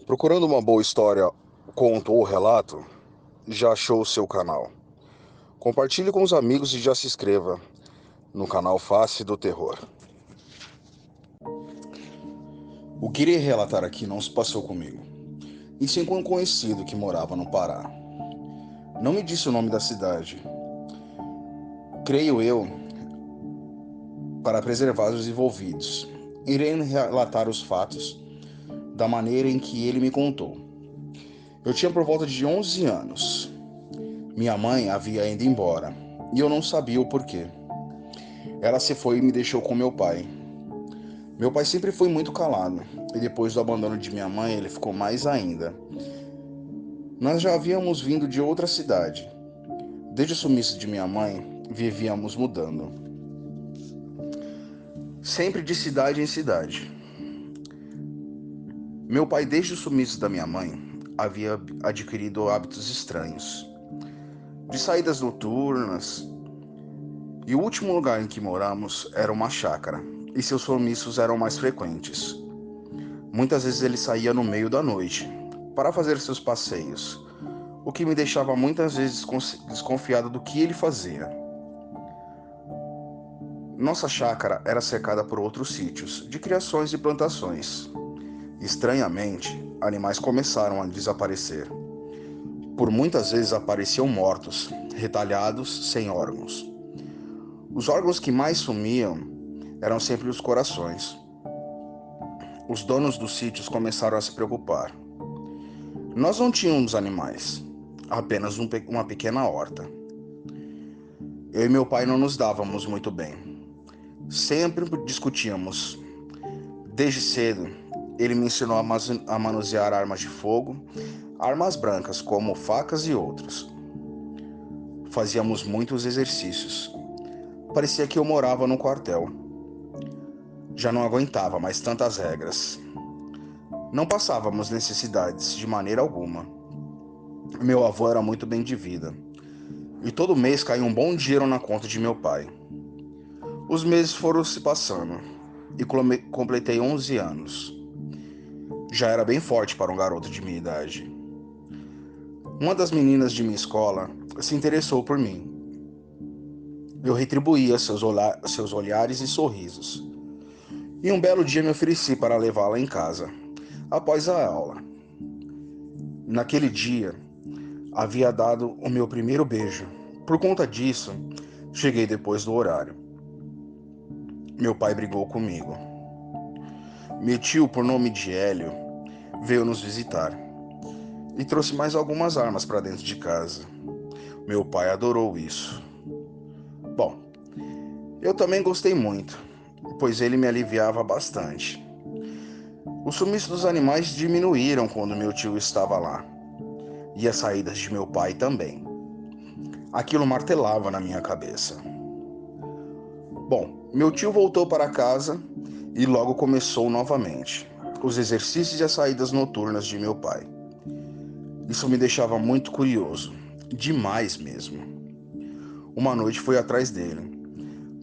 Procurando uma boa história, conto ou relato? Já achou o seu canal. Compartilhe com os amigos e já se inscreva no canal Face do Terror. O que irei relatar aqui não se passou comigo, e sim com um conhecido que morava no Pará. Não me disse o nome da cidade. Creio eu, para preservar os envolvidos, irei relatar os fatos da maneira em que ele me contou. Eu tinha por volta de 11 anos. Minha mãe havia ido embora, e eu não sabia o porquê. Ela se foi e me deixou com meu pai. Meu pai sempre foi muito calado, e depois do abandono de minha mãe, ele ficou mais ainda. Nós já havíamos vindo de outra cidade. Desde o sumiço de minha mãe, vivíamos mudando. Sempre de cidade em cidade. Meu pai, desde o sumiço da minha mãe, havia adquirido hábitos estranhos. De saídas noturnas, e o último lugar em que moramos era uma chácara, e seus sumiços eram mais frequentes. Muitas vezes ele saía no meio da noite, para fazer seus passeios, o que me deixava muitas vezes desconfiado do que ele fazia. Nossa chácara era cercada por outros sítios, de criações e plantações. Estranhamente, animais começaram a desaparecer. Por muitas vezes apareciam mortos, retalhados, sem órgãos. Os órgãos que mais sumiam eram sempre os corações. Os donos dos sítios começaram a se preocupar. Nós não tínhamos animais, apenas uma pequena horta. Eu e meu pai não nos dávamos muito bem. Sempre discutíamos. Desde cedo, ele me ensinou a manusear armas de fogo, armas brancas como facas e outros. Fazíamos muitos exercícios. Parecia que eu morava no quartel. Já não aguentava mais tantas regras. Não passávamos necessidades de maneira alguma. Meu avô era muito bem de vida, e todo mês caía um bom dinheiro na conta de meu pai. Os meses foram se passando, e completei 11 anos. Já era bem forte para um garoto de minha idade. Uma das meninas de minha escola se interessou por mim. Eu retribuía seus olhares e sorrisos. E um belo dia me ofereci para levá-la em casa, após a aula. Naquele dia, havia dado o meu primeiro beijo. Por conta disso, cheguei depois do horário. Meu pai brigou comigo. Meu tio, por nome de Hélio, veio nos visitar e trouxe mais algumas armas para dentro de casa. Meu pai adorou isso. Bom, eu também gostei muito, pois ele me aliviava bastante. O sumiço dos animais diminuíram quando meu tio estava lá, e as saídas de meu pai também. Aquilo martelava na minha cabeça. Bom, meu tio voltou para casa e logo começou novamente os exercícios e as saídas noturnas de meu pai. Isso me deixava muito curioso, demais mesmo. Uma noite fui atrás dele,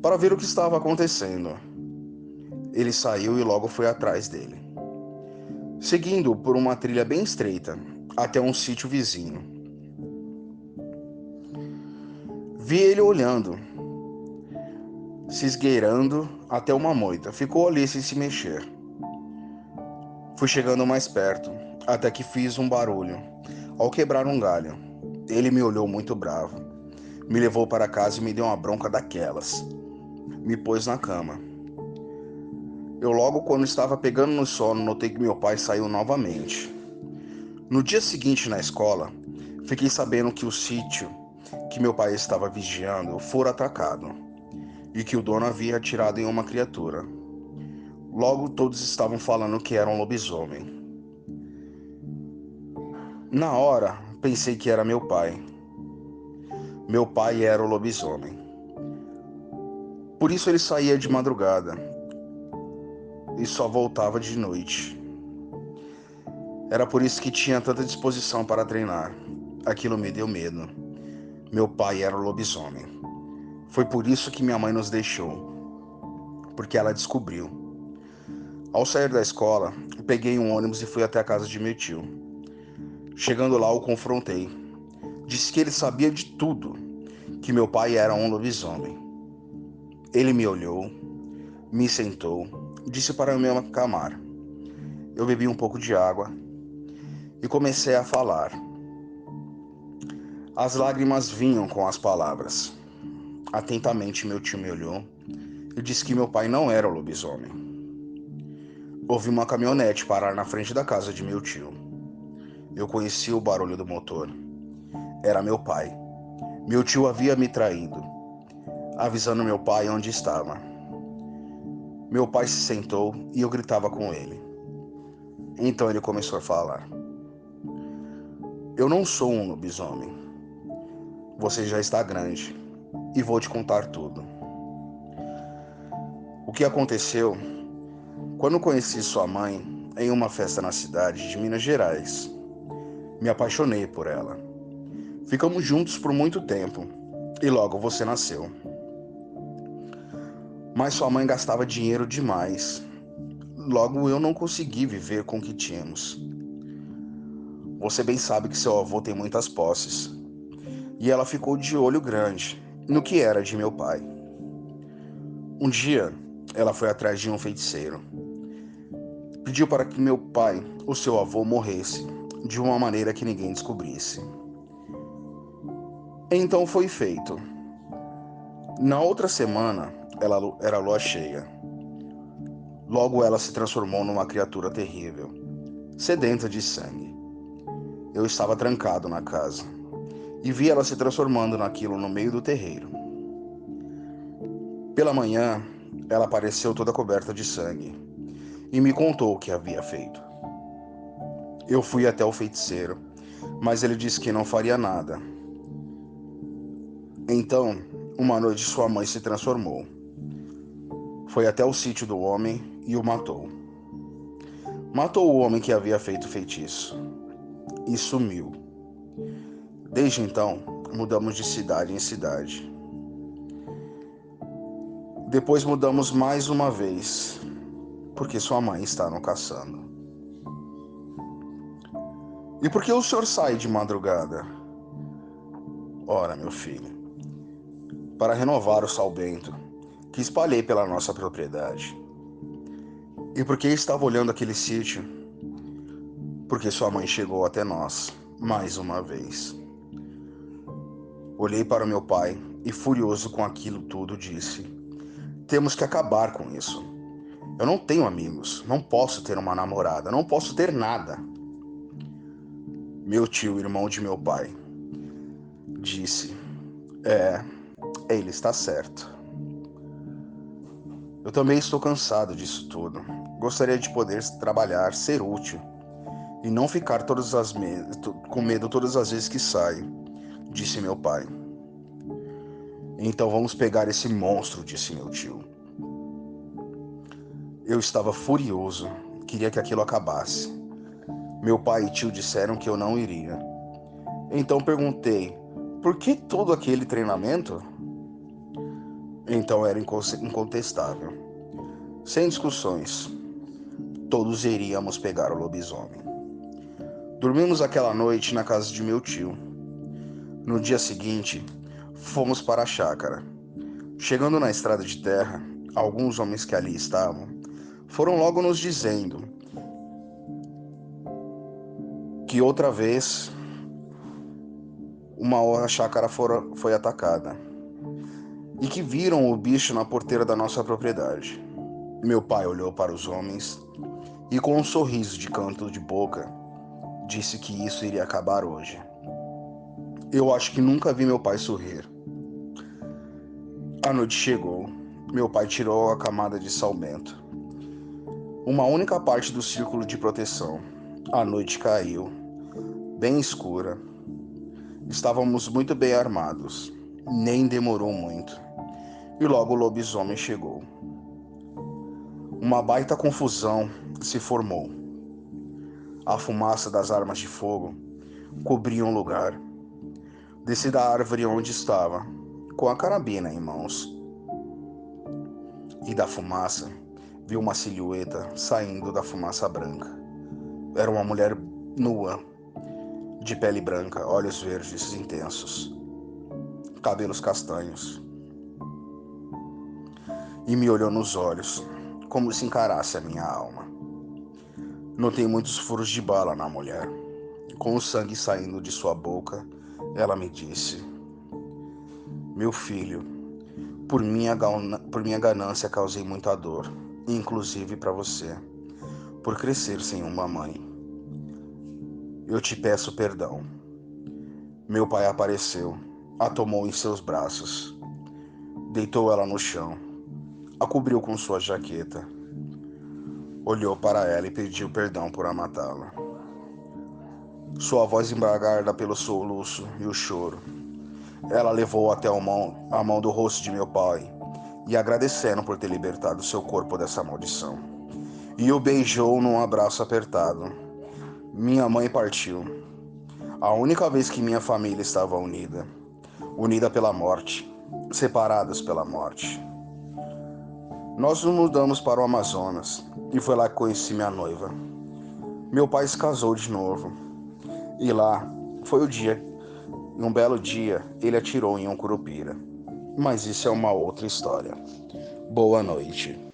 para ver o que estava acontecendo. Ele saiu e logo fui atrás dele, seguindo por uma trilha bem estreita, até um sítio vizinho. Vi ele olhando, se esgueirando até uma moita. Ficou ali sem se mexer. Fui chegando mais perto, até que fiz um barulho, ao quebrar um galho. Ele me olhou muito bravo. Me levou para casa e me deu uma bronca daquelas. Me pôs na cama. Eu logo, quando estava pegando no sono, notei que meu pai saiu novamente. No dia seguinte, na escola, fiquei sabendo que o sítio que meu pai estava vigiando fora atacado e que o dono havia atirado em uma criatura. Logo, todos estavam falando que era um lobisomem. Na hora, pensei que era meu pai. Meu pai era o lobisomem. Por isso ele saía de madrugada e só voltava de noite. Era por isso que tinha tanta disposição para treinar. Aquilo me deu medo. Meu pai era o lobisomem. Foi por isso que minha mãe nos deixou, porque ela descobriu. Ao sair da escola, peguei um ônibus e fui até a casa de meu tio. Chegando lá, o confrontei. Disse que ele sabia de tudo, que meu pai era um lobisomem. Ele me olhou, me sentou, disse para me acalmar. Eu bebi um pouco de água e comecei a falar. As lágrimas vinham com as palavras. Atentamente meu tio me olhou e disse que meu pai não era o lobisomem. Ouvi uma caminhonete parar na frente da casa de meu tio. Eu conheci o barulho do motor. Era meu pai. Meu tio havia me traído, avisando meu pai onde estava. Meu pai se sentou e eu gritava com ele. Então ele começou a falar. Eu não sou um lobisomem. Você já está grande e vou te contar tudo. O que aconteceu quando conheci sua mãe em uma festa na cidade de Minas Gerais. Me apaixonei por ela. Ficamos juntos por muito tempo e logo você nasceu. Mas sua mãe gastava dinheiro demais. Logo eu não consegui viver com o que tínhamos. Você bem sabe que seu avô tem muitas posses. E ela ficou de olho grande no que era de meu pai. Um dia, ela foi atrás de um feiticeiro. Pediu para que meu pai, o seu avô, morresse de uma maneira que ninguém descobrisse. Então foi feito. Na outra semana, ela era lua cheia. Logo ela se transformou numa criatura terrível, sedenta de sangue. Eu estava trancado na casa e vi ela se transformando naquilo no meio do terreiro. Pela manhã, ela apareceu toda coberta de sangue e me contou o que havia feito. Eu fui até o feiticeiro, mas ele disse que não faria nada. Então, uma noite sua mãe se transformou. Foi até o sítio do homem e o matou. Matou o homem que havia feito o feitiço e sumiu. Desde então, mudamos de cidade em cidade. Depois mudamos mais uma vez, porque sua mãe está nos caçando. E por que o senhor sai de madrugada? Ora, meu filho, para renovar o sal bento que espalhei pela nossa propriedade. E por que estava olhando aquele sítio? Porque sua mãe chegou até nós, mais uma vez. Olhei para meu pai e, furioso com aquilo tudo, disse: temos que acabar com isso. Eu não tenho amigos, não posso ter uma namorada, não posso ter nada. Meu tio, irmão de meu pai, disse: ele está certo. Eu também estou cansado disso tudo. Gostaria de poder trabalhar, ser útil e não ficar com medo todas as vezes que saio, disse meu pai. Então vamos pegar esse monstro, disse meu tio. Eu estava furioso, queria que aquilo acabasse. Meu pai e tio disseram que eu não iria. Então perguntei: por que todo aquele treinamento? Então era incontestável. Sem discussões, todos iríamos pegar o lobisomem. Dormimos aquela noite na casa de meu tio. No dia seguinte, fomos para a chácara. Chegando na estrada de terra, alguns homens que ali estavam foram logo nos dizendo que outra vez a chácara foi atacada e que viram o bicho na porteira da nossa propriedade. Meu pai olhou para os homens e, com um sorriso de canto de boca, disse que isso iria acabar hoje. Eu acho que nunca vi meu pai sorrir. A noite chegou. Meu pai tirou a camada de salmento, uma única parte do círculo de proteção. A noite caiu, bem escura. Estávamos muito bem armados. Nem demorou muito. E logo o lobisomem chegou. Uma baita confusão se formou. A fumaça das armas de fogo cobria o lugar. Desci da árvore onde estava, com a carabina em mãos. E da fumaça, vi uma silhueta saindo da fumaça branca. Era uma mulher nua, de pele branca, olhos verdes intensos, cabelos castanhos, e me olhou nos olhos, como se encarasse a minha alma. Notei muitos furos de bala na mulher. Com o sangue saindo de sua boca, ela me disse: Meu filho, por minha ganância causei muita dor, inclusive para você, por crescer sem uma mãe. Eu te peço perdão. Meu pai apareceu, a tomou em seus braços, deitou ela no chão, a cobriu com sua jaqueta, olhou para ela e pediu perdão por a matá-la. Sua voz embargada pelo soluço e o choro. Ela levou até a mão do rosto de meu pai e agradecendo por ter libertado seu corpo dessa maldição. E o beijou num abraço apertado. Minha mãe partiu. A única vez que minha família estava unida. Unida pela morte. Separadas pela morte. Nós nos mudamos para o Amazonas e foi lá que conheci minha noiva. Meu pai se casou de novo. E lá foi o dia. E um belo dia ele atirou em um curupira. Mas isso é uma outra história. Boa noite.